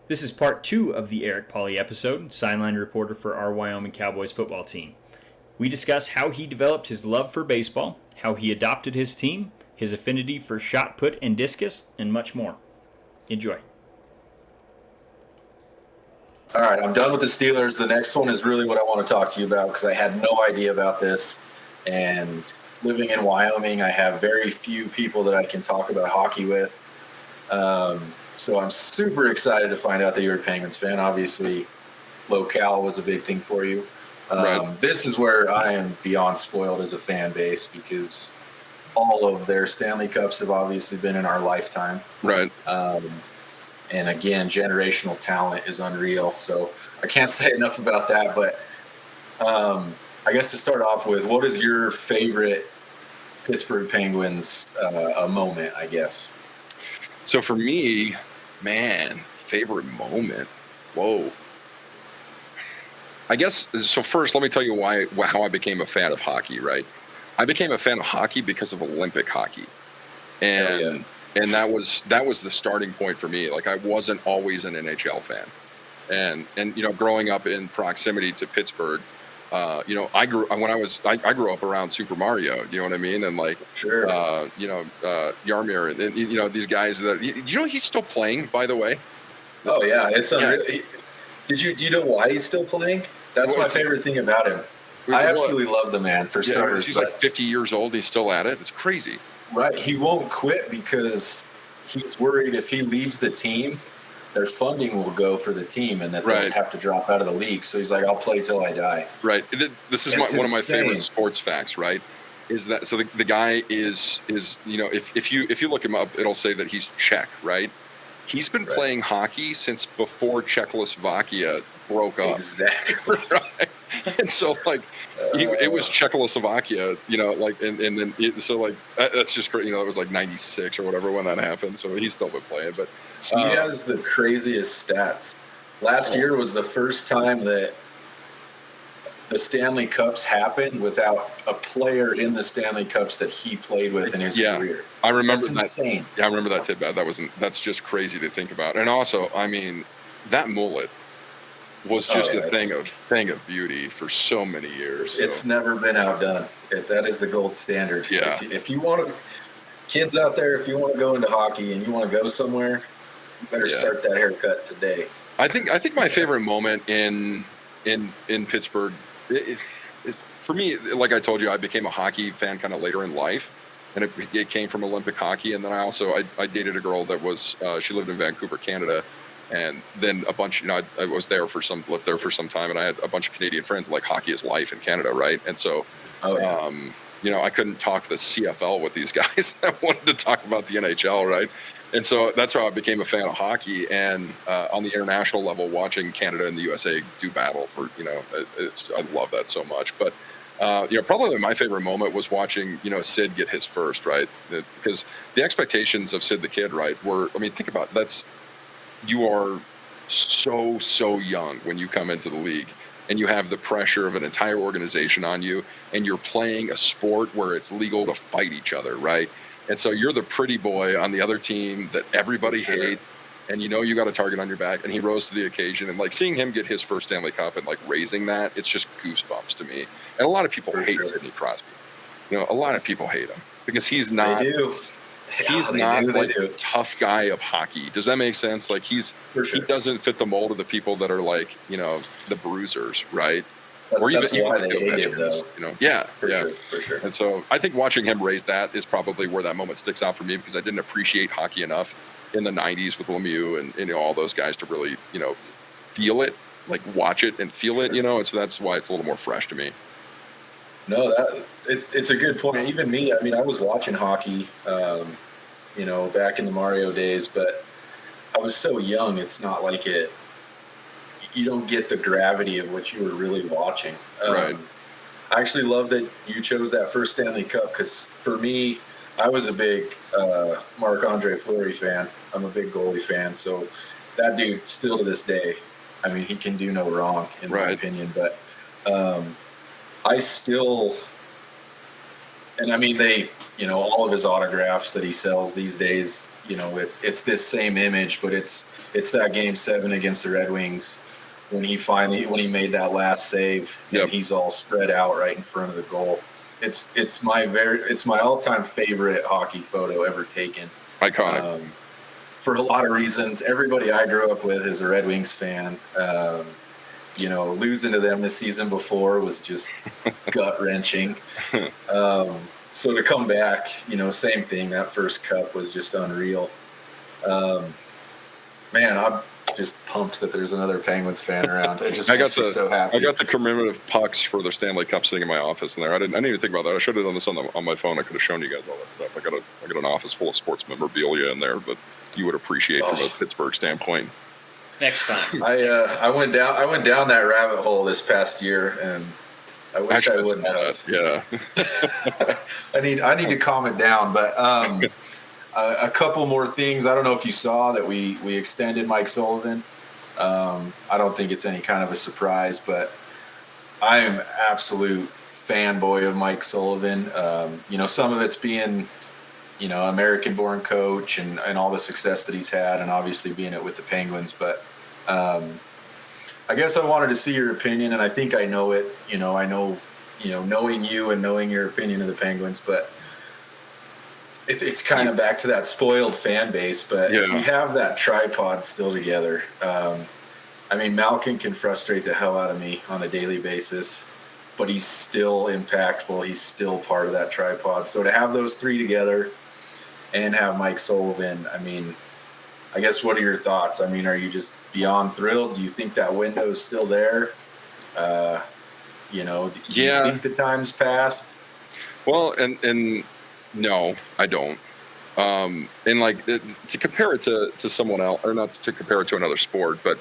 This is part 2 of the Erick Pauley episode, Sideline reporter for our Wyoming Cowboys football team. We discuss how he developed his love for baseball, how he adopted his team, his affinity for shot put and discus, and much more. Enjoy. All right, I'm done with the Steelers. The next one is really what I want to talk to you about because I had no idea about this. And living in Wyoming, I have very few people that I can talk about hockey with. So I'm super excited to find out that you're a Penguins fan. Obviously, locale was a big thing for you. Right. This is where I am beyond spoiled as a fan base because all of their Stanley Cups have obviously been in our lifetime. Right. And again, generational talent is unreal. So I can't say enough about that. But I guess to start off with, what is your favorite Pittsburgh Penguins moment, I guess? So for me, man, favorite moment. Whoa. I guess, so first, let me tell you how I became a fan of hockey, right? I became a fan of hockey because of Olympic hockey. And that was the starting point for me. Like, I wasn't always an NHL fan. And growing up in proximity to Pittsburgh, I grew up around Super Mario. Do you know what I mean? And like, sure, Yarmir, and these guys that he's still playing, by the way. Oh yeah, it's unreal. Do you know why he's still playing? That's my favorite thing about him. I absolutely love the man for starters. He's like 50 years old. He's still at it. It's crazy. Right. He won't quit because he's worried if he leaves the team, their funding will go for the team and that they'll have to drop out of the league. So he's like, I'll play till I die. Right. This is one of my favorite sports facts, right? Is that so the guy is if you look him up, it'll say that he's Czech, right? He's been playing hockey since before Czechoslovakia broke up. Exactly. Right. And so like it was Czechoslovakia, and then that's just great. It was like 96 or whatever when that happened. So he's still been playing, but he has the craziest stats. Last year was the first time that the Stanley Cups happened without a player in the Stanley Cups that he played with in his career. I remember that. Insane. Yeah, I remember that tidbit. That's just crazy to think about. And also, I mean, that mullet was just a thing of beauty for so many years. So. It's never been outdone. That is the gold standard. Yeah. If you want to, kids out there, if you want to go into hockey and you want to go somewhere, you better start that haircut today. I think my favorite moment in Pittsburgh is, for me, like I told you, I became a hockey fan kind of later in life, and it came from Olympic hockey. And then I dated a girl that was she lived in Vancouver, Canada. And then a bunch, I lived there for some time, and I had a bunch of Canadian friends. Like, hockey is life in Canada, right? And so, I couldn't talk the CFL with these guys that wanted to talk about the NHL, right? And so that's how I became a fan of hockey. And on the international level, watching Canada and the USA do battle for, I love that so much. But probably my favorite moment was watching, Sid get his first, right? Because the expectations of Sid the Kid, right, were, I mean, think about it, you are so young when you come into the league, and you have the pressure of an entire organization on you, and you're playing a sport where it's legal to fight each other, right? And so you're the pretty boy on the other team that everybody hates, and you got a target on your back, and he rose to the occasion. And like, seeing him get his first Stanley Cup and like raising that, it's just goosebumps to me. And a lot of people hate Sidney Crosby. A lot of people hate him because he's not. They do. He's not like a tough guy of hockey. Does that make sense? Like, he doesn't fit the mold of the people that are like, the bruisers, right? That's why they hate him, though. Yeah, for sure. And so I think watching him raise that is probably where that moment sticks out for me, because I didn't appreciate hockey enough in the 90s with Lemieux and all those guys to really, feel it, like watch it and feel it, and so that's why it's a little more fresh to me. No, it's a good point. Even me, I mean, I was watching hockey, back in the Mario days, but I was so young. It's not like you don't get the gravity of what you were really watching. Right. I actually love that you chose that first Stanley Cup, because for me, I was a big Marc-Andre Fleury fan. I'm a big goalie fan. So that dude, still to this day, I mean, he can do no wrong, in my opinion. But I still And I mean, all of his autographs that he sells these days, it's this same image, but it's that Game 7 against the Red Wings when he made that last save, and he's all spread out right in front of the goal. It's my all-time favorite hockey photo ever taken. Iconic. For a lot of reasons. Everybody I grew up with is a Red Wings fan. Losing to them this season before was just gut-wrenching. So to come back, same thing. That first cup was just unreal. Man, I'm just pumped that there's another Penguins fan around. It just makes me so happy. I got the commemorative pucks for the Stanley Cup sitting in my office in there. I didn't even think about that. I should have done this on my phone. I could have shown you guys all that stuff. I got an office full of sports memorabilia in there, but you would appreciate from a Pittsburgh standpoint. Next time. I went down that rabbit hole this past year, and I wish I wouldn't have. Yeah. I need to calm it down, but a couple more things. I don't know if you saw that we extended Mike Sullivan. I don't think it's any kind of a surprise, but I am absolute fanboy of Mike Sullivan. Some of it's being, American-born coach and all the success that he's had, and obviously being it with the Penguins. But I guess I wanted to see your opinion, and I think I know it. Knowing you and knowing your opinion of the Penguins, but it's kind of back to that spoiled fan base. But we have that tripod still together. Malkin can frustrate the hell out of me on a daily basis, but he's still impactful. He's still part of that tripod. So to have those three together and have Mike Sullivan, I guess, what are your thoughts? Are you just beyond thrilled? Do you think that window is still there? Do you think the time's passed? Well, and no, I don't. To compare it to someone else, or not to compare it to another sport, but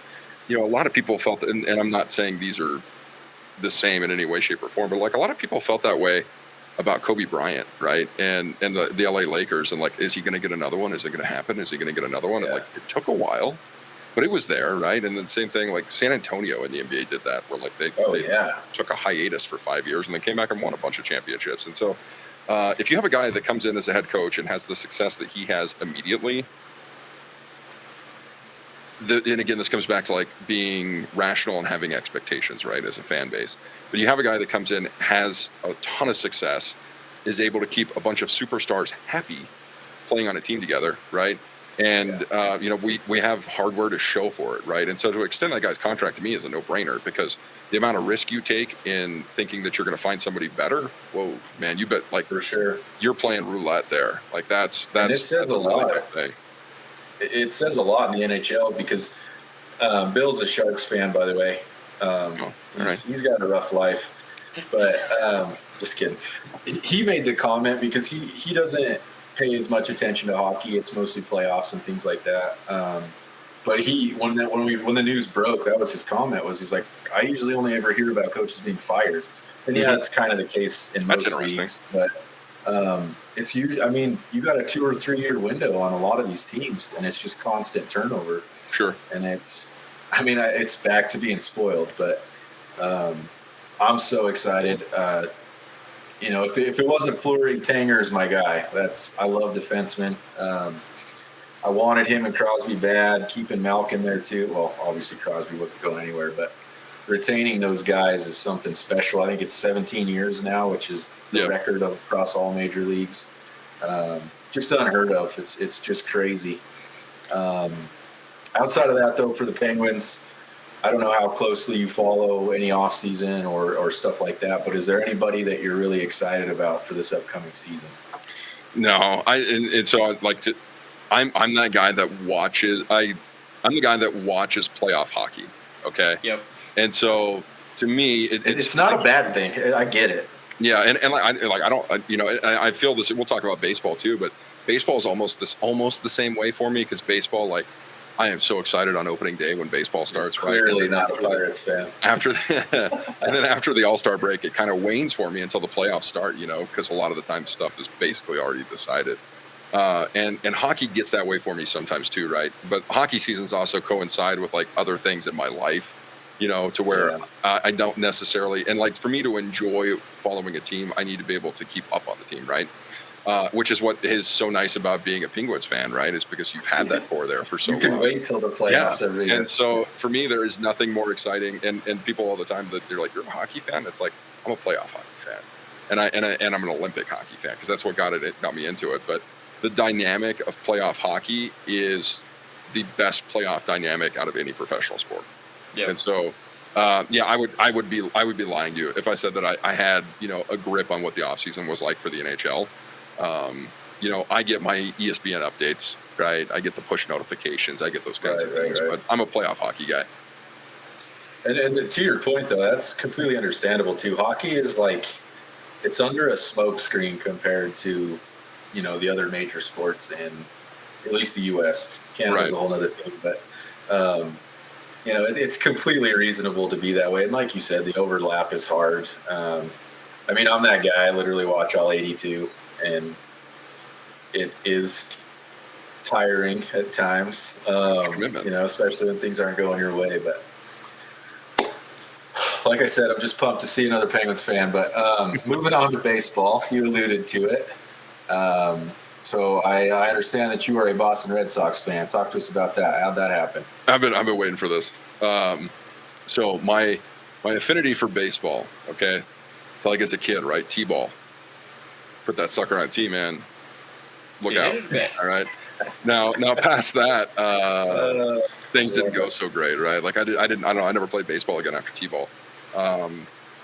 a lot of people felt, and I'm not saying these are the same in any way, shape, or form, but a lot of people felt that way about Kobe Bryant, right? And the LA Lakers, and is he going to get another one? Is it going to happen? Is he going to get another one? And it took a while, but it was there, right? And then same thing, San Antonio in the NBA did that, where they took a hiatus for 5 years and then came back and won a bunch of championships. And so if you have a guy that comes in as a head coach and has the success that he has immediately, and again, this comes back to being rational and having expectations, right, as a fan base. But you have a guy that comes in, has a ton of success, is able to keep a bunch of superstars happy playing on a team together, right? And we have hardware to show for it, right? And so to extend that guy's contract to me is a no-brainer, because the amount of risk you take in thinking that you're going to find somebody better, whoa, man, you bet, for sure, you're playing roulette there. That's it says a lot. It says a lot in the NHL, because Bill's a Sharks fan, by the way. He's got a rough life, but just kidding. He made the comment because he doesn't pay as much attention to hockey. It's mostly playoffs and things like that. But when the news broke, that was his comment. He's like, I usually only ever hear about coaches being fired, and that's kind of the case in most leagues. But it's usually, you got a 2 or 3 year window on a lot of these teams, and it's just constant turnover. Sure. And it's back to being spoiled, but I'm so excited. If it wasn't Fleury, Tanger's my guy. I love defensemen. I wanted him and Crosby bad, keeping Malkin there too. Well, obviously Crosby wasn't going anywhere, but retaining those guys is something special. I think it's 17 years now, which is the record across all major leagues. Just unheard of. It's just crazy. Outside of that, though, for the Penguins, I don't know how closely you follow any offseason or stuff like that, but is there anybody that you're really excited about for this upcoming season? No, so I'd like to. I'm that guy that watches. I'm the guy that watches playoff hockey. Okay. Yep. And so to me, it's not a bad thing. I get it. Yeah, and I don't. I feel this. We'll talk about baseball too, but baseball is almost the same way for me, because baseball, I am so excited on opening day when baseball starts. Clearly not a Pirates fan. And then after the All-Star break, it kind of wanes for me until the playoffs start, because a lot of the time stuff is basically already decided. And hockey gets that way for me sometimes too, right? But hockey seasons also coincide with other things in my life. to where I don't necessarily, and like for me to enjoy following a team, I need to be able to keep up on the team, right? Which is what is so nice about being a Penguins fan, right? Is because you've had that core there for so long. You can wait till the playoffs every year. And so for me, there is nothing more exciting. And people all the time that they're like, "You're a hockey fan?" It's like, I'm a playoff hockey fan, and I'm an Olympic hockey fan because that's what got me into it. But the dynamic of playoff hockey is the best playoff dynamic out of any professional sport. Yeah. And so, I would be lying to you if I said that I had a grip on what the offseason was like for the NHL. I get my ESPN updates, right? I get the push notifications. I get those kinds of things. Right. But I'm a playoff hockey guy. And to your point, though, that's completely understandable too. Hockey is like, it's under a smoke screen compared to, the other major sports in at least the U.S. Canada's a whole other thing, but it's completely reasonable to be that way. And like you said, the overlap is hard. I'm that guy. I literally watch all 82, and it is tiring at times. Especially when things aren't going your way. But like I said, I'm just pumped to see another Penguins fan. But moving on to baseball, you alluded to it. So I understand that you are a Boston Red Sox fan. Talk to us about that. How'd that happen? I've been waiting for this. So my affinity for baseball, okay, so like as a kid, right, T-ball. Put that sucker on T, man. Look out. All right. Now past that, things didn't go so great, right? Like I never played baseball again after T-ball.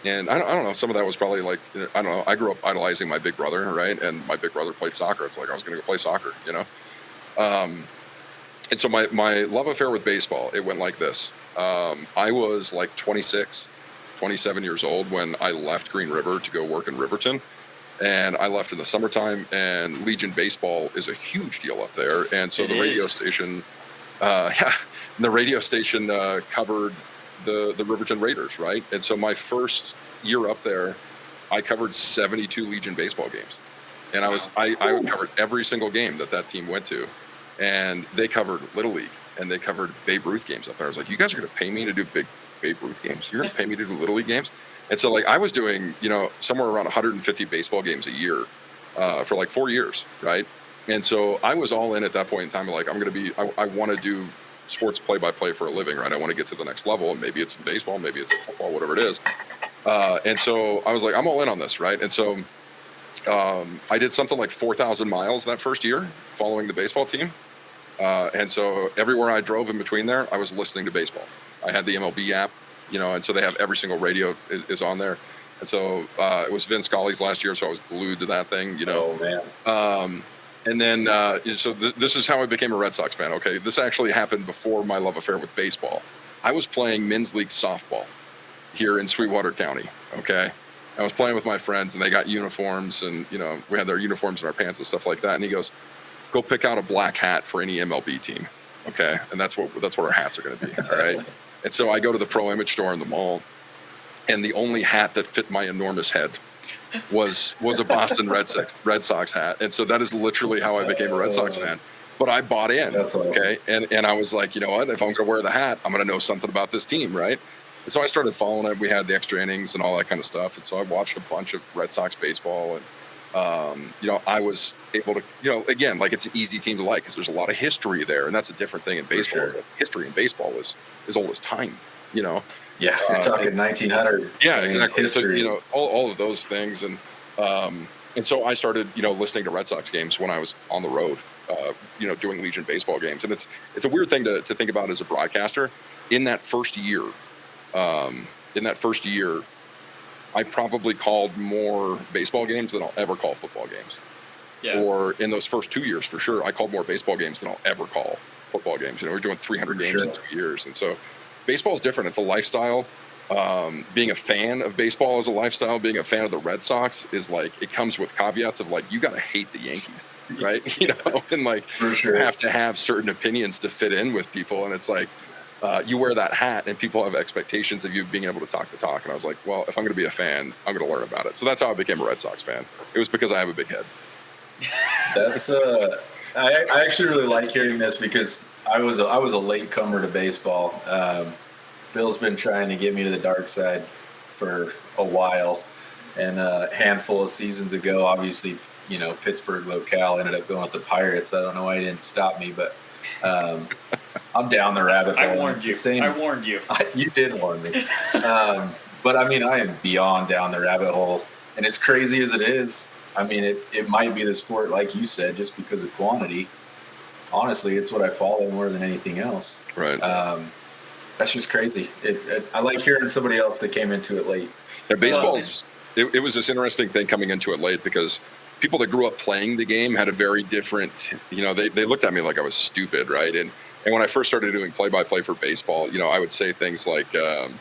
And I don't know, some of that was probably like, I don't know, I grew up idolizing my big brother, right? And my big brother played soccer. It's like I was going to go play soccer, And so my love affair with baseball, it went like this. I was like 26, 27 years old when I left Green River to go work in Riverton. And I left in the summertime, and Legion baseball is a huge deal up there. And so the radio station covered the Riverton Raiders, right? And so my first year up there, I covered 72 Legion baseball games. And I covered every single game that team went to. And they covered Little League, and they covered Babe Ruth games up there. I was like, you guys are going to pay me to do big Babe Ruth games? You're going to pay me to do Little League games? And so, like, I was doing, somewhere around 150 baseball games a year for like 4 years, right? And so I was all in at that point in time. Like, I want to do sports play-by-play for a living, right? I want to get to the next level, and maybe it's in baseball, maybe it's in football, whatever it is. And so I was like, I'm all in on this, right? And so I did something like 4,000 miles that first year following the baseball team. And so everywhere I drove in between there, I was listening to baseball. I had the MLB app, and so they have every single radio is on there. And so it was Vin Scully's last year, so I was glued to that thing, Oh, man. And then, so this is how I became a Red Sox fan. Okay, this actually happened before my love affair with baseball. I was playing men's league softball here in Sweetwater County. Okay, I was playing with my friends, and they got uniforms, and we had their uniforms in our pants and stuff like that. And he goes, "Go pick out a black hat for any MLB team." Okay, and that's what our hats are going to be. All right. And so I go to the Pro Image store in the mall, and the only hat that fit my enormous head was a Boston Red Sox hat. And so that is literally how I became a Red Sox fan. But I bought in. That's awesome. Okay. And I was like, you know what, if I'm going to wear the hat, I'm going to know something about this team, right? And so I started following it. We had the extra innings and all that kind of stuff. And so I watched a bunch of Red Sox baseball, and I was able to, again, like, it's an easy team to like because there's a lot of history there, and that's a different thing in baseball. Sure. Is that history in baseball is as old as time, Yeah, you're talking 1900. Yeah, exactly. History. So all of those things, and so I started listening to Red Sox games when I was on the road, doing Legion baseball games, and it's a weird thing to think about as a broadcaster. In that first year, I probably called more baseball games than I'll ever call football games. Yeah. Or in those first 2 years, for sure, I called more baseball games than I'll ever call football games. We're doing 300 games in 2 years. And so baseball is different. It's a lifestyle. Being a fan of baseball is a lifestyle. Being a fan of the Red Sox is like, it comes with caveats of like, you got to hate the Yankees, right? And like, you have to have certain opinions to fit in with people. And it's like, you wear that hat and people have expectations of you being able to talk the talk. And I was like, well, if I'm going to be a fan, I'm going to learn about it. So that's how I became a Red Sox fan. It was because I have a big head. That's I actually really like hearing this because I was a late comer to baseball. Bill's been trying to get me to the dark side for a while, and a handful of seasons ago, obviously, Pittsburgh locale ended up going with the Pirates. I don't know why he didn't stop me, but I'm down the rabbit hole. I warned you. I warned you. You did warn me. But I mean, I am beyond down the rabbit hole, and as crazy as it is, I mean, it might be the sport, like you said, just because of quantity. Honestly, it's what I follow more than anything else. Right. That's just crazy. I like hearing somebody else that came into it late. Yeah, baseball's it was this interesting thing coming into it late because people that grew up playing the game had a very different, they looked at me like I was stupid, right? And when I first started doing play-by-play for baseball, I would say things like, wide,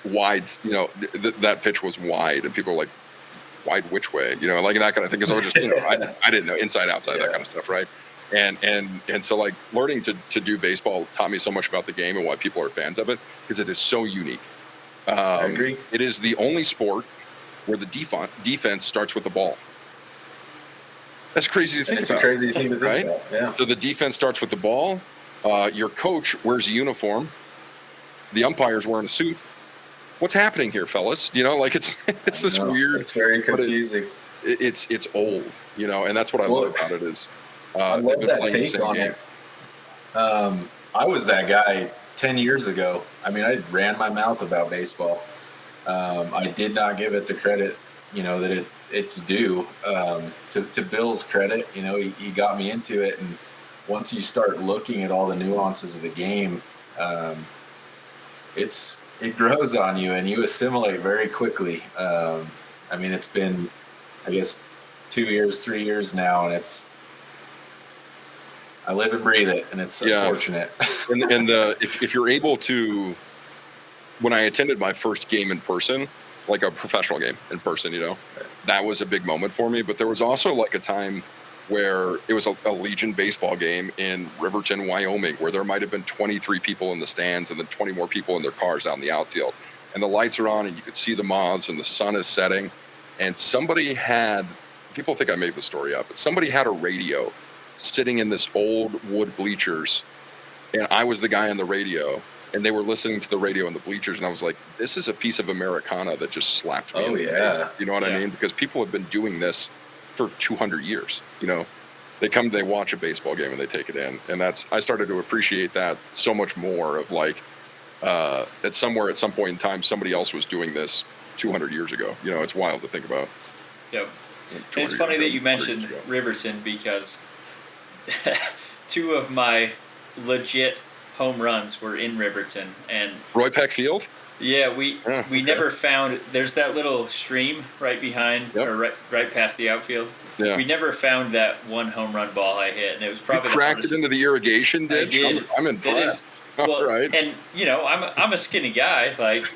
that pitch was wide, and people were like, wide which way? Like that kind of thing. Because I was just, I didn't know inside, outside, that kind of stuff, right? And so like learning to do baseball taught me so much about the game and why people are fans of it, because it is so unique. I agree. It is the only sport where the defense starts with the ball. That's crazy to think about. It's a crazy thing to think right? about. Yeah. So the defense starts with the ball. Your coach wears a uniform. The umpire's wearing a suit. What's happening here, fellas? It's this weird. It's very confusing. It's old, and that's what I love about it is. I love that take on it. I was that guy 10 years ago. I mean, I ran my mouth about baseball. I did not give it the credit, that it's due. To Bill's credit, he got me into it. And once you start looking at all the nuances of the game, it grows on you and you assimilate very quickly. I mean, it's been, I guess, 2 years, 3 years now, and I live and breathe it, and it's unfortunate. and if you're able to, when I attended my first game in person, like a professional game in person, that was a big moment for me. But there was also like a time where it was a Legion baseball game in Riverton, Wyoming, where there might have been 23 people in the stands and then 20 more people in their cars out in the outfield. And the lights are on and you could see the moths and the sun is setting. And people think I made the story up, but somebody had a radio sitting in this old wood bleachers, and I was the guy on the radio, and they were listening to the radio in the bleachers, and I was like, this is a piece of Americana that just slapped me in the face. You know what I mean? Because people have been doing this for 200 years. They watch a baseball game and they take it in, and I started to appreciate that so much more of like at some point in time somebody else was doing this 200 years ago. It's wild to think about. Yep. It's funny that you mentioned Riverton because 2 of my legit home runs were in Riverton, and Roy Peck Field. Yeah, we never found. There's that little stream right behind or right past the outfield. Yeah. We never found that one home run ball I hit, and it was probably you cracked it into the irrigation ditch. I'm impressed. Well, right. And I'm a skinny guy. Like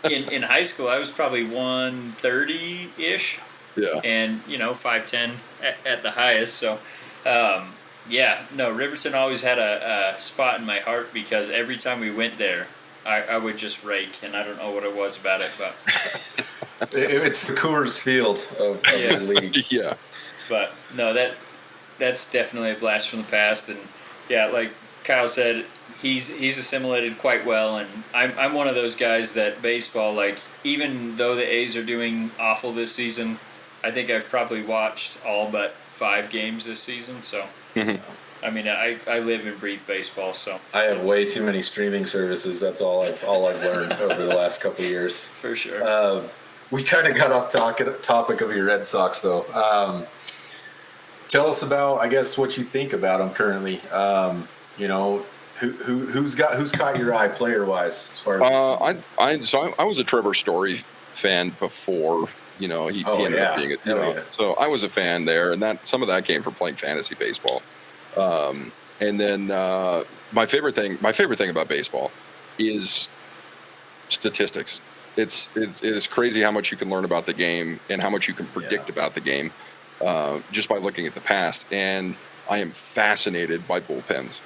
in high school, I was probably 130-ish. Yeah. And 5'10" at the highest. So, Riverton always had a spot in my heart because every time we went there, I would just rake, and I don't know what it was about it, but it's the Coors Field of the league. Yeah. But no, that's definitely a blast from the past, and like Kyle said, he's assimilated quite well, and I'm one of those guys that baseball, like, even though the A's are doing awful this season, I think I've probably watched all but 5 games this season, so. I mean, I live and breathe baseball, so. I have way too many streaming services. That's all I've learned over the last couple of years. For sure. We kind of got off topic of your Red Sox, though. Tell us about, I guess, what you think about them currently. Who's caught your eye player wise as far as I was a Trevor Story fan before. He ended up being so I was a fan there, and that some of that came from playing fantasy baseball. And then my favorite thing about baseball is statistics. It is crazy how much you can learn about the game and how much you can predict about the game just by looking at the past. And I am fascinated by bullpens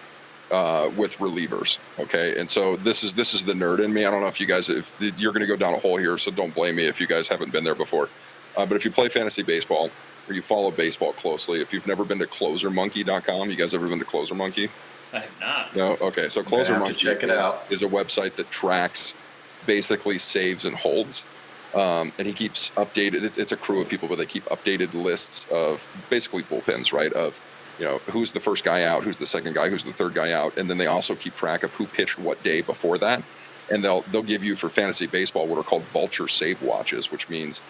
with relievers. Okay, and so this is the nerd in me. I don't know if you guys, if you're going to go down a hole here, so don't blame me if you guys haven't been there before. But if you play fantasy baseball or you follow baseball closely, if you've never been to closermonkey.com, you guys ever been to Closer Monkey? I have not. No, okay. So Closer Monkey check it out. is a website that tracks, basically saves and holds, and he keeps updated. It's a crew of people, but they keep updated lists of basically bullpens, right? Of who's the first guy out, who's the second guy, who's the third guy out, and then they also keep track of who pitched what day before that, and they'll give you for fantasy baseball what are called vulture save watches, which means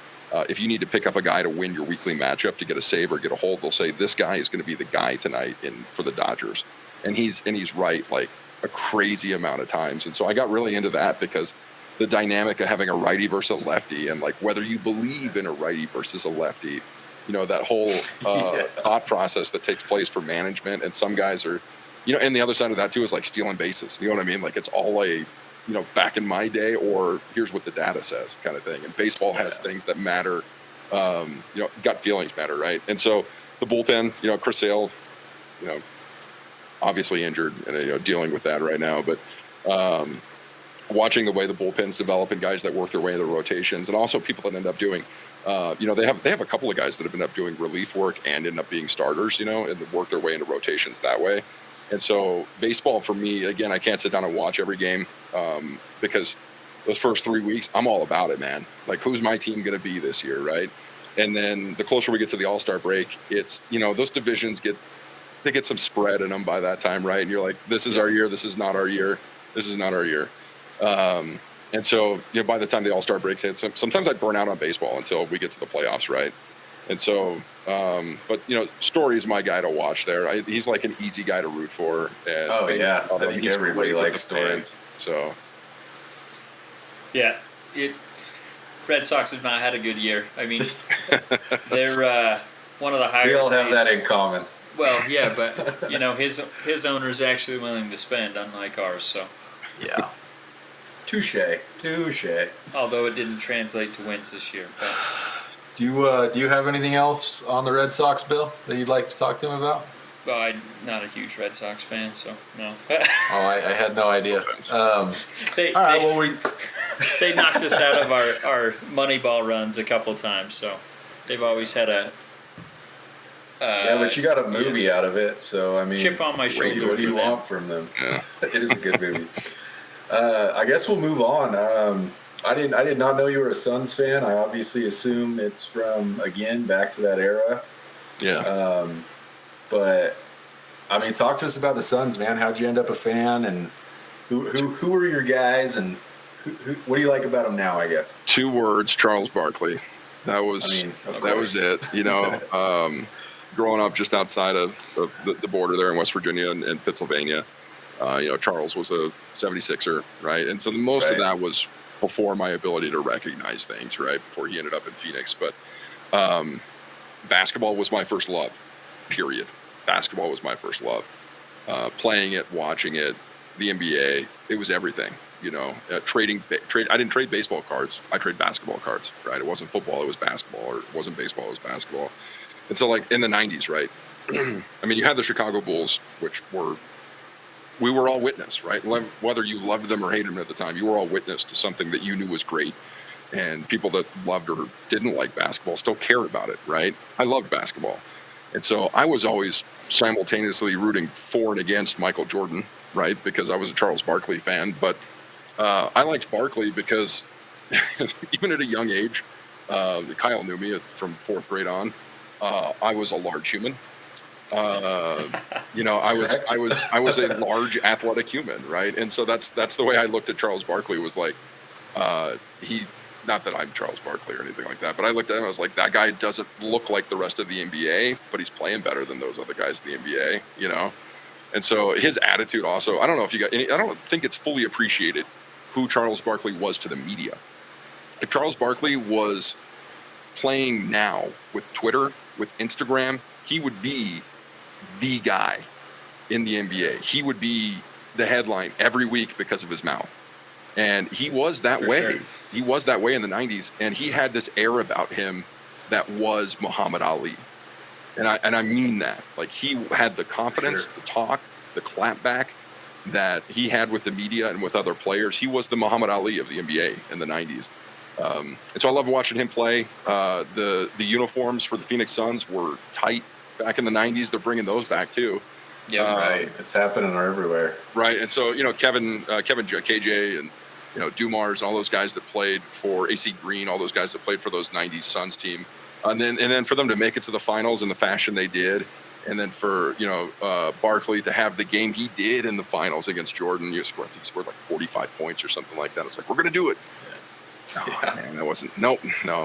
if you need to pick up a guy to win your weekly matchup to get a save or get a hold, they'll say this guy is going to be the guy tonight for the Dodgers. And he's right like a crazy amount of times. And so I got really into that because the dynamic of having a righty versus a lefty, and like whether you believe in a righty versus a lefty, that whole thought process that takes place for management. And some guys are, and the other side of that too is like stealing bases. You know what I mean? Like it's all back in my day, or here's what the data says kind of thing. And baseball has things that matter. Gut feelings matter, right? And so the bullpen, Chris Sale, obviously injured and dealing with that right now, but watching the way the bullpens develop and guys that work their way into the rotations, and also people that end up doing they have a couple of guys that have ended up doing relief work and end up being starters, and work their way into rotations that way. And so baseball for me, again, I can't sit down and watch every game because those first 3 weeks I'm all about it, man. Like who's my team going to be this year, right? And then the closer we get to the All-Star break, it's those divisions get some spread in them by that time, right? And you're like, this is our year. This is not our year. This is not our year. And so, by the time the All-Star breaks hit, sometimes I burn out on baseball until we get to the playoffs, right? And so, but Story's my guy to watch there. He's like an easy guy to root for. And I think everybody likes Story. So, yeah, Red Sox have not had a good year. I mean, they're one of the higher. We all have that in common. Well, yeah, but his owner's actually willing to spend, unlike ours. So, yeah, touche. Although it didn't translate to wins this year. But. Do you have anything else on the Red Sox, Bill, that you'd like to talk to him about? Well, I'm not a huge Red Sox fan, so no. I had no idea. They knocked us out of our Moneyball runs a couple times, so they've always had a. But you got a movie out of it, so I mean, chip on my shoulder. What do you want from them? Yeah. It is a good movie. I guess we'll move on. I did not know you were a Suns fan. I obviously assume it's from back to that era. Yeah. But I mean, talk to us about the Suns, man. How'd you end up a fan, and who were your guys, and what do you like about them now? I guess 2 words: Charles Barkley. That was it. Growing up just outside of the border there in West Virginia and Pennsylvania, Charles was a 76er, right? And so most of that was before my ability to recognize things, right? Before he ended up in Phoenix. But basketball was my first love, period. Basketball was my first love. Playing it, watching it, the NBA, it was everything, trade. I didn't trade baseball cards. I trade basketball cards, right? It wasn't football, it was basketball, or it wasn't baseball, it was basketball. And so like in the 90s, right? I mean, you had the Chicago Bulls, which we were all witness, right? Whether you loved them or hated them at the time, you were all witness to something that you knew was great. And people that loved or didn't like basketball still cared about it, right? I loved basketball. And so I was always simultaneously rooting for and against Michael Jordan, right? Because I was a Charles Barkley fan. But I liked Barkley because even at a young age, Kyle knew me from 4th grade on. I was a large human. I was a large athletic human, right? And so that's the way I looked at Charles Barkley. Was like not that I'm Charles Barkley or anything like that, but I looked at him, I was like, that guy doesn't look like the rest of the NBA, but he's playing better than those other guys in the NBA, And so his attitude also, I don't know if I don't think it's fully appreciated who Charles Barkley was to the media. If Charles Barkley was playing now with Twitter, with Instagram, he would be the guy in the NBA. He would be the headline every week because of his mouth. And he was that way. Sure. He was that way in the 90s. And he had this air about him that was Muhammad Ali. And I mean that. Like, he had the confidence, the talk, the clapback that he had with the media and with other players. He was the Muhammad Ali of the NBA in the 90s. And so I love watching him play. The uniforms for the Phoenix Suns were tight back in the 90s. They're bringing those back too. Yeah, right. It's happening everywhere. Right. And so, Kevin, KJ, and, Dumars, all those guys that played for AC Green, all those guys that played for those 90s Suns team. And then for them to make it to the finals in the fashion they did. And then for, Barkley to have the game he did in the finals against Jordan, he scored like 45 points or something like that. It's like, we're going to do it. Man, that wasn't, no.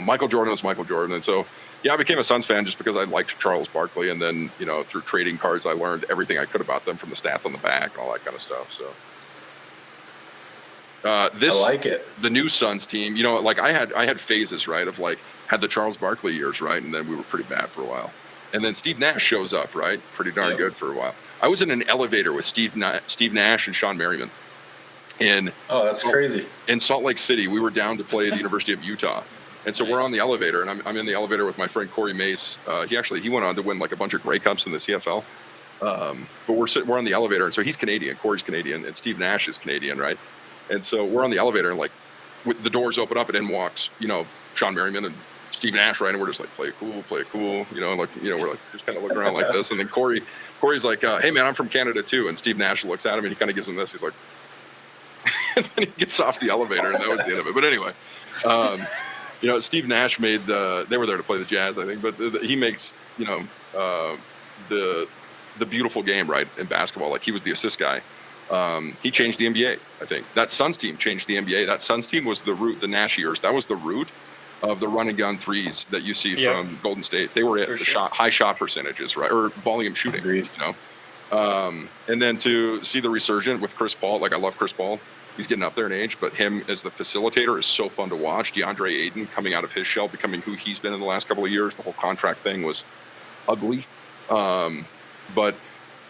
Michael Jordan was Michael Jordan. And so, I became a Suns fan just because I liked Charles Barkley. And then, through trading cards, I learned everything I could about them from the stats on the back and all that kind of stuff. So, I like it. The new Suns team, like I had phases, right, of like had the Charles Barkley years, right, and then we were pretty bad for a while. And then Steve Nash shows up, right, pretty darn good for a while. I was in an elevator with Steve Nash and Sean Merriman. Oh, that's crazy. In Salt Lake City, we were down to play at the University of Utah. And so we're on the elevator, and I'm in the elevator with my friend Corey Mace. He went on to win like a bunch of Grey Cups in the CFL. But we're on the elevator, and so he's Canadian, Corey's Canadian, and Steve Nash is Canadian, right? And so we're on the elevator, and like the doors open up, and in walks, Sean Merriman and Steve Nash, right? And we're just like, play it cool. We're like just kind of looking around like this. And then Corey's like, hey man, I'm from Canada too. And Steve Nash looks at him, and he kind of gives him this. He's like, and then he gets off the elevator, and that was the end of it. But anyway, Steve Nash they were there to play the Jazz, I think, but he makes, the beautiful game, right, in basketball. Like he was the assist guy. He changed the NBA, I think. That Suns team changed the NBA. That Suns team was the root, the Nash years. That was the root of the run and gun threes that you see from Golden State. They were at high shot percentages, right, or volume shooting. Agreed. And then to see the resurgence with Chris Paul, like I love Chris Paul. He's getting up there in age, but him as the facilitator is so fun to watch. DeAndre Ayton coming out of his shell, becoming who he's been in the last couple of years. The whole contract thing was ugly. But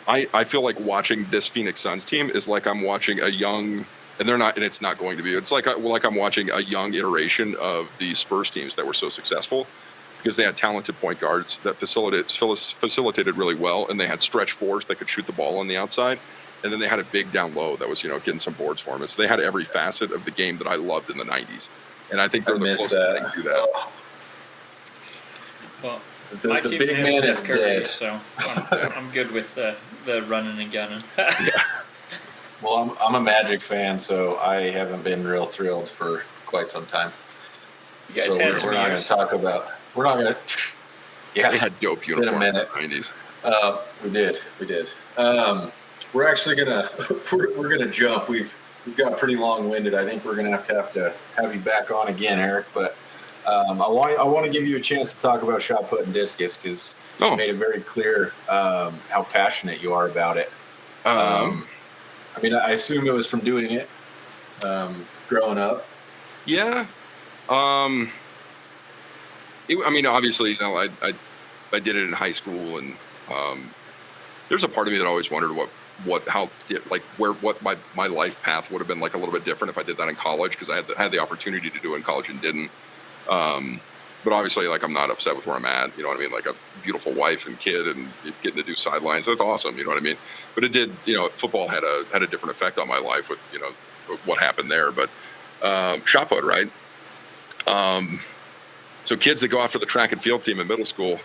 I feel like watching this Phoenix Suns team is like I'm watching a young, and it's not going to be. It's like I'm watching a young iteration of the Spurs teams that were so successful because they had talented point guards that facilitated really well, and they had stretch fours that could shoot the ball on the outside. And then they had a big down low that was, getting some boards for them. So they had every facet of the game that I loved in the 90s. And I think they're the closest thing to that. Well, the big man is dead. So I'm good with the running and gunning. Yeah. Well, I'm a Magic fan, so I haven't been real thrilled for quite some time. You guys had we're not going to talk about. We're not going to. Yeah, we had dope uniforms in the 90s. We did. We're actually we're gonna jump. We've got pretty long-winded. I think we're gonna have to have you back on again, Eric. But I want to give you a chance to talk about shot put and discus because you made it very clear how passionate you are about it. I assume it was from doing it growing up. Yeah. Obviously, I did it in high school, and there's a part of me that always wondered what my life path would have been like a little bit different if I did that in college, because I had the opportunity to do it in college and didn't. But obviously, like, I'm not upset with where I'm at. You know what I mean? Like a beautiful wife and kid and getting to do sidelines. That's awesome. You know what I mean? But it did, football had a different effect on my life with, what happened there. But shot put, right? So kids that go after the track and field team in middle school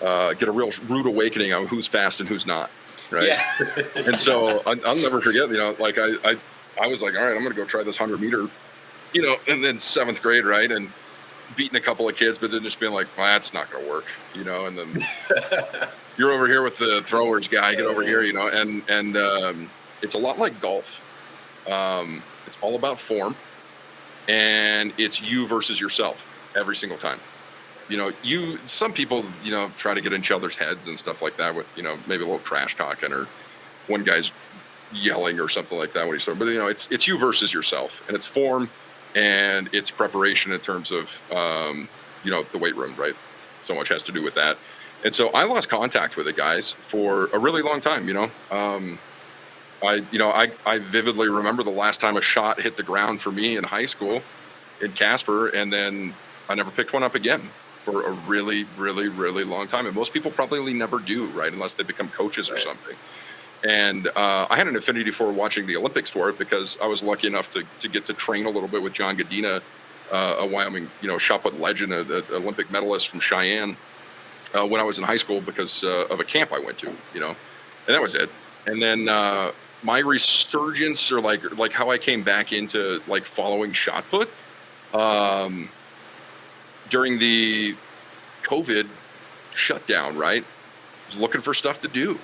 get a real rude awakening on who's fast and who's not. Right. Yeah. And so I'll never forget, I was like, all right, I'm going to go try this 100-meter, and then 7th grade. Right. And beating a couple of kids, but then just being like, well, that's not going to work, and then you're over here with the throwers guy, get over here, and it's a lot like golf. It's all about form, and it's you versus yourself every single time. Some people, try to get in each other's heads and stuff like that with, maybe a little trash talking, or one guy's yelling or something like that when he's throwing. But, it's you versus yourself, and it's form and it's preparation in terms of, the weight room, right? So much has to do with that. And so I lost contact with it, guys, for a really long time, I vividly remember the last time a shot hit the ground for me in high school in Casper, and then I never picked one up again for a really, really, really long time. And most people probably never do, right? Unless they become coaches or something. And I had an affinity for watching the Olympics for it because I was lucky enough to get to train a little bit with John Godina, a Wyoming, shot put legend, an Olympic medalist from Cheyenne, when I was in high school because of a camp I went to, and that was it. And then my resurgence, or like how I came back into like following shot put, during the COVID shutdown, right? I was looking for stuff to do,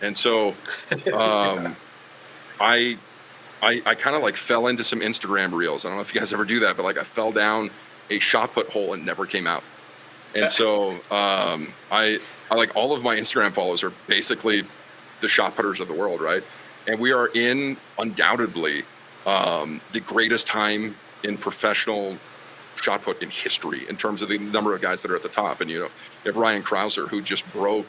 and so I kind of like fell into some Instagram reels. I don't know if you guys ever do that, but like I fell down a shot put hole and never came out. And so I like all of my Instagram followers are basically the shot putters of the world, right? And we are in undoubtedly the greatest time in professional shot put in history in terms of the number of guys that are at the top. And you have Ryan Krauser, who just broke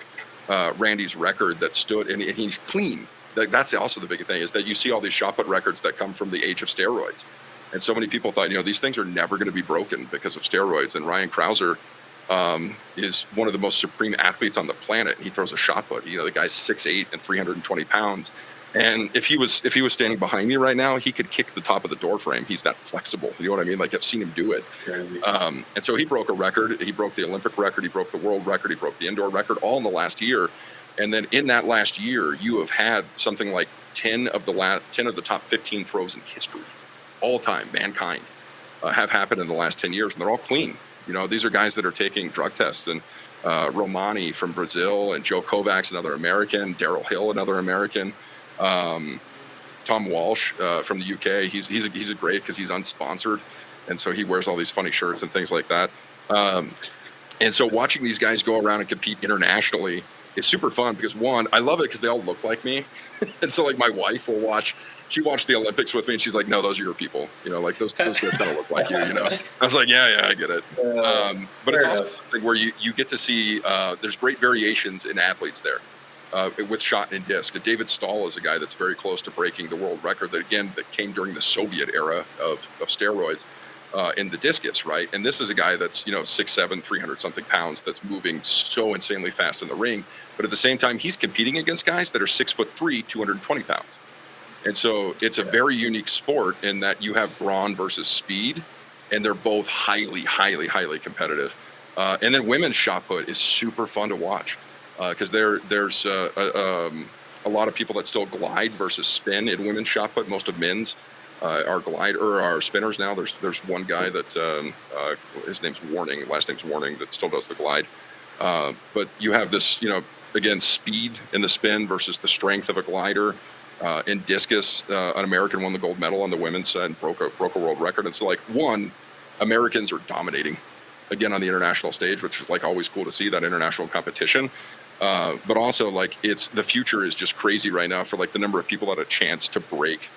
Randy's record that stood, and he's clean. That's also the big thing, is that you see all these shot put records that come from the age of steroids. And so many people thought, these things are never going to be broken because of steroids. And Ryan Krauser is one of the most supreme athletes on the planet. He throws a shot put. The guy's 6'8" and 320 pounds. And if he was standing behind me right now, he could kick the top of the door frame. He's that flexible. You know what I mean? Like, I've seen him do it. And so he broke a record. He broke the Olympic record. He broke the world record. He broke the indoor record, all in the last year. And then in that last year, you have had something like 10 of the top 15 throws in history, all time, mankind, have happened in the last 10 years, and they're all clean. These are guys that are taking drug tests, and Romani from Brazil, and Joe Kovacs, another American, Daryl Hill, another American, Tom Walsh from the UK. He's a great, because he's unsponsored, and so he wears all these funny shirts and things like that. And so watching these guys go around and compete internationally is super fun, because one, I love it because they all look like me. And so like my wife will watched the Olympics with me, and she's like, no, those are your people. Like those guys kind of look like you, I was like, yeah, I get it. But it's also something where you get to see, there's great variations in athletes there with shot and disc. David Stahl is a guy that's very close to breaking the world record that came during the Soviet era of steroids. In the discus, right? And this is a guy that's 6'7", 300 something pounds, that's moving so insanely fast in the ring. But at the same time, he's competing against guys that are 6'3", 220 pounds. And so it's a very unique sport in that you have brawn versus speed, and they're both highly, highly, highly competitive. And then women's shot put is super fun to watch, because there's a lot of people that still glide versus spin in women's shot put. Most of men's are glide or are spinners now. There's one guy that his name's Warning, last name's Warning, that still does the glide. But you have this, again, speed in the spin versus the strength of a glider. In discus, an American won the gold medal on the women's side and broke a world record. And so, like, Americans are dominating again on the international stage, which is like always cool to see that international competition. But also, like, the future is just crazy right now for like the number of people that had a chance to break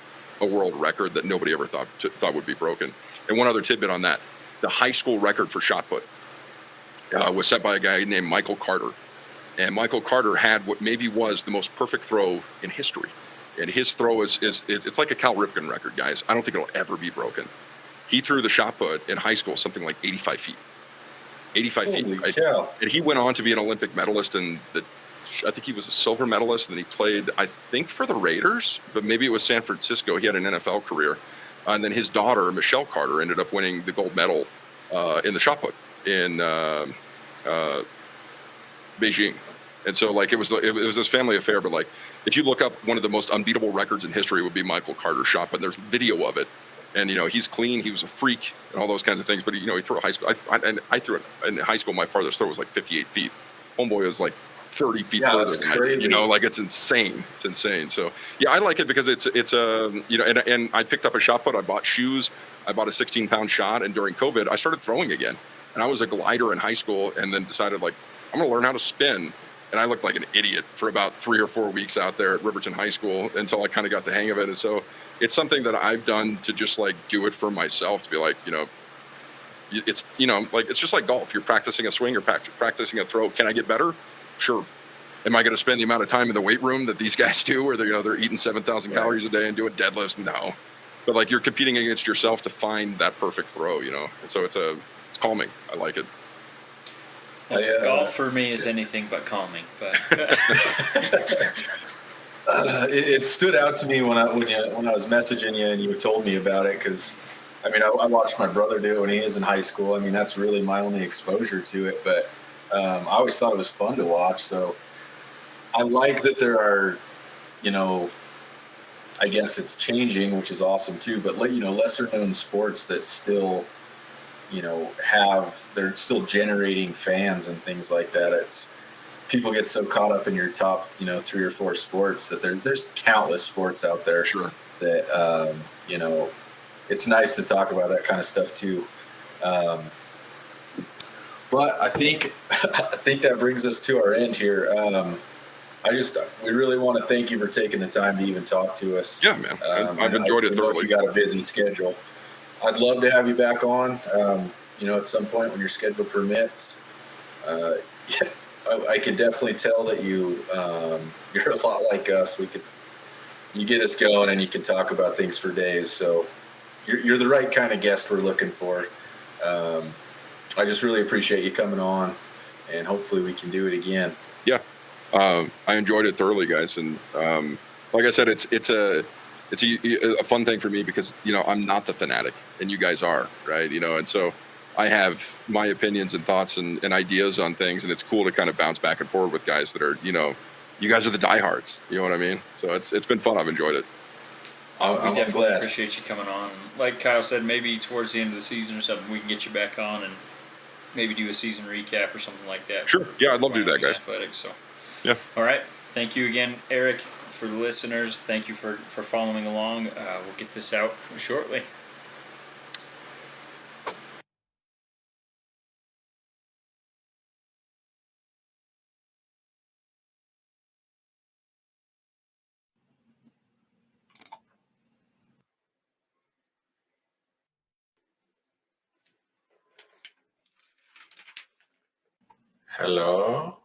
a world record that nobody ever thought would be broken. And one other tidbit on that: the high school record for shot put was set by a guy named Michael Carter. And Michael Carter had what maybe was the most perfect throw in history. And his throw is it's like a Cal Ripken record, guys. I don't think it'll ever be broken. He threw the shot put in high school something like 85 feet. 85 feet. Right? And he went on to be an Olympic medalist, and I think he was a silver medalist, and he played, I think, for the Raiders, but maybe it was San Francisco. He had an NFL career. And then his daughter, Michelle Carter, ended up winning the gold medal in the shot put in Beijing. And so, like, it was this family affair. But like, if you look up one of the most unbeatable records in history, would be Michael Carter's shot put. There's video of it, and he's clean. He was a freak and all those kinds of things. But he threw a high school. I threw it in high school. My farthest throw was like 58 feet. Homeboy was like 30 feet further than crazy. Like, it's insane. It's insane. So yeah, I like it because it's and I picked up a shot put. I bought shoes. I bought a 16-pound shot, and during COVID, I started throwing again. And I was a glider in high school, and then decided, like, I'm going to learn how to spin. And I looked like an idiot for about 3 or 4 weeks out there at Riverton High School until I kind of got the hang of it. And so it's something that I've done to just like do it for myself, to be like, it's, like, it's just like golf. You're practicing a swing, you're practicing a throw. Can I get better? Sure. Am I going to spend the amount of time in the weight room that these guys do, where they're eating 7,000 calories a day and doing deadlifts? No. But like, you're competing against yourself to find that perfect throw, and so it's calming. I like it. Well, golf for me is anything but calming. But it stood out to me when I was messaging you and you told me about it, because I watched my brother do it when he was in high school. That's really my only exposure to it, but I always thought it was fun to watch. So I like that there are, you know, I guess it's changing, which is awesome too. But lesser known sports that still, they're still generating fans and things like that. It's people get so caught up in your top, 3 or 4 sports that there's countless sports out there. Sure. That it's nice to talk about that kind of stuff too. But I think that brings us to our end here. We really want to thank you for taking the time to even talk to us. Yeah, man. I've enjoyed it thoroughly. You got a busy schedule. I'd love to have you back on, at some point when your schedule permits. I could definitely tell that you're a lot like us. You get us going and you can talk about things for days. So you're the right kind of guest we're looking for. I just really appreciate you coming on, and hopefully we can do it again. Yeah. I enjoyed it thoroughly, guys. And like I said, it's a fun thing for me because, I'm not the fanatic and you guys are, right? And so I have my opinions and thoughts and ideas on things, and it's cool to kind of bounce back and forth with guys that are, you guys are the diehards, you know what I mean? So it's been fun. I've enjoyed it. We definitely appreciate you coming on. Like Kyle said, maybe towards the end of the season or something, we can get you back on and maybe do a season recap or something like that. Sure. Yeah, I'd love to do that, guys. Athletics, so. Yeah. All right. Thank you again, Eric. For the listeners, thank you for following along. We'll get this out shortly. Hello.